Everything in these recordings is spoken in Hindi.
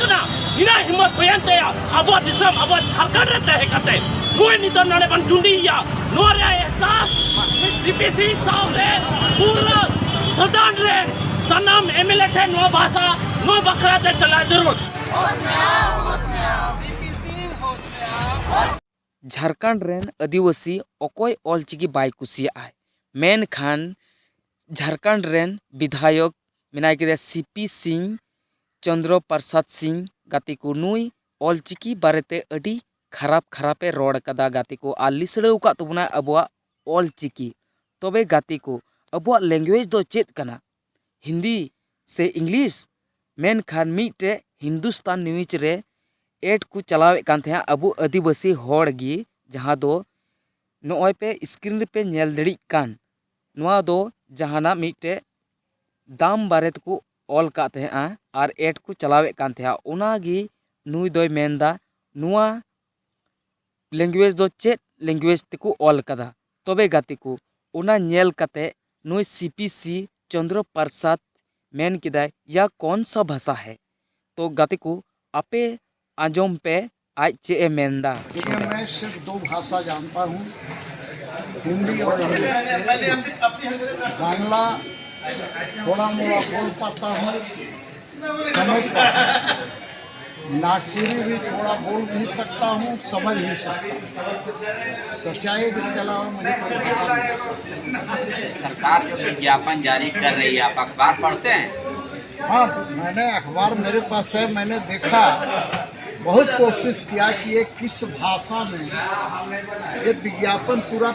ओलकना इना हिम्मत होयनते अब दिसम अब झारखंड रे तहे कते नुई नितो नडे बन जुंडिया नोरे एहसास डीपीसी सावले पूरा सदन रे सनम एमएलए थे नो भाषा नो बखरा ते चला जरूर झारखंड रेन आदिवासी अकोय ऑलचिकी बाय कुसिया मेन खान झारखंड रेन विधायक मेनाय के सीपी सिंह चंद्र प्रसाद सिंह गाती को नुई ऑलचिकी बारेते अडी खराब खराबे रोड कदा गाती को आ लिसड़ाव का तबना अबुआ ऑलचिकी तबे गाती को अबुआ लैंग्वेज दो चेत कना हिंदी से इंग्लिश मेन खान मीटे हिंदुस्तान न्यूज रे एड को चलावे कान थे अबु आदिवासी होड़ गी जहाँ दो नॉय पे स्क्रीन पे नेल दड़ी कान नवा दो जहाना मीटे दाम बारे को ऑल का थे और एड को चलावे कान थे उनागी नुई दोय मेनदा नुआ लैंग्वेज दो चेत लैंग्वेज तेको ऑल कदा तबे गाती को उना नेल कते नुई सीपीसी चंद्र प्रसाद मेन किदा या कौन सा भाषा है तो गाती को आपे आजम पे आज चे मेंदा। देखिए मैं सिर्फ दो भाषा जानता हूँ, हिंदी और इंग्लिश। बांग्ला थोड़ा मोड़ा बोल पाता हूँ, समझ पाता हूँ। नागपुरी भी थोड़ा बोल भी सकता हूँ, समझ भी सकता हूँ। सच्चाई जिसके अलावा मुझे कोई भाषा नहीं। सरकार जो विज्ञापन जारी कर रही है, आप अखबार पढ़ते हैं? हाँ, मैंने अखबार मेरे पास है, मैंने देखा, बहुत कोशिश किया कि ये किस भाषा में। ये विज्ञापन पूरा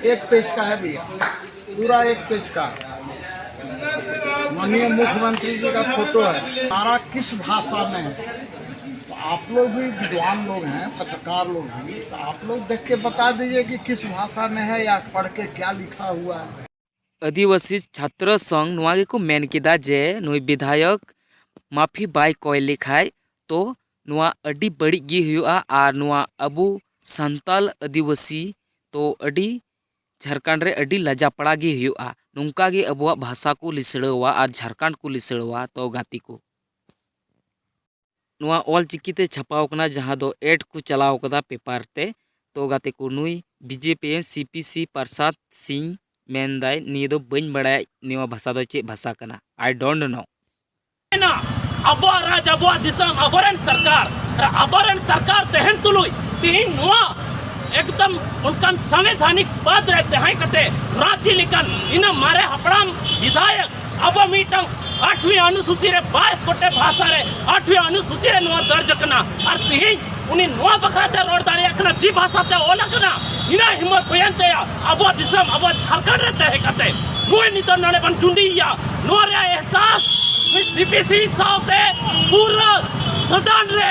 एक पेज का है भैया, पूरा एक पेज का। माननीय मुख्यमंत्री जी का फोटो है, सारा किस भाषा में है। तो आप लोग भी विद्वान लोग हैं, पत्रकार लोग भी, तो आप लोग देख के बता दीजिए कि किस भाषा में है या पढ़ के क्या लिखा हुआ है। आदिवासी छात्र संघ नुआगे को मेन किदा जे नुई विधायक माफी बाय कोय लिखाय तो नुआ अडी बड़ी गी हुआ और नुआ अबू संताल आदिवासी तो अडी झारखंड रे अडी लजापड़ा गी हुआ नुंका गे अबुआ भाषा को लिसड़वा और झारखंड को लिसड़वा तो गाती को नुआ ऑल चिकीते छपाव कना जहाँ दो एड को चलाव कदा पेपर ते तो गाते को नुई बीजेपी सीपीसी प्रसाद सिंह मेनदाय निये दो बन बड़ाय निवा भाषा दो चे भाषा कना आई डोंट नो ना अब राज अब दिसम अबरन सरकार तेहन तुलुई तीन नुआ एकदम उनका संवैधानिक पद रहते हैं कते रांची लिखन इन मारे हपड़ाम विधायक अब मीटंग 8वीं अनुसूची रे 22 गोटे भाषा रे 8वीं अनुसूची रे नुआ दर्ज कना और तीन उनी नुआ बखरा ते रोड दाड़ी कना जी भाषा ते ओला कना इना हिम्मत होयनते अब दिसम अब झारखंड रे तहे कते नुई नितो नडे बन जुंडिया नोरे एहसास डीपीसी सावते पूरा सदन रे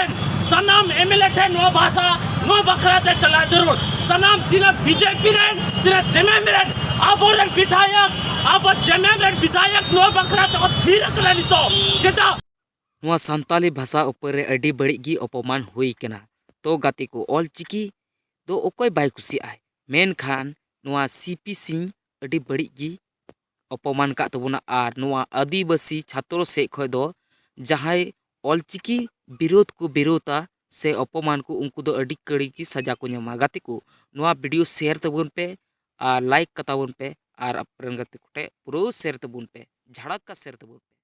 सनम एमएलए थे नो भाषा नो बखरा ते चला जरूर सनम दिन बीजेपी रे दिन जेएमएम रे अब विधायक अब जेएमएम रे विधायक नो बखरा ते थीर कला नितो जेदा नुआ संताली भाषा ऊपर रे अडी बड़ी गी अपमान हुई कना तो गाती को ऑल चिकी दो ओकोय बाय कुसी आय मेन खान नुआ सीपी सिंह अडी बड़ी गी अपमान का तबुना और नुआ आदिवासी छात्र से खय दो जहाय ऑल चिकी विरोध को विरोधा से अपमान को उनको दो अडी कड़ी की सजा को ᱧᱟᱢᱟ गाती को नुआ वीडियो शेयर तबुन पे और लाइक कताबुन पे और अपन गाती कोटे पूरा शेयर तबुन पे झड़क का शेयर तबुन पे।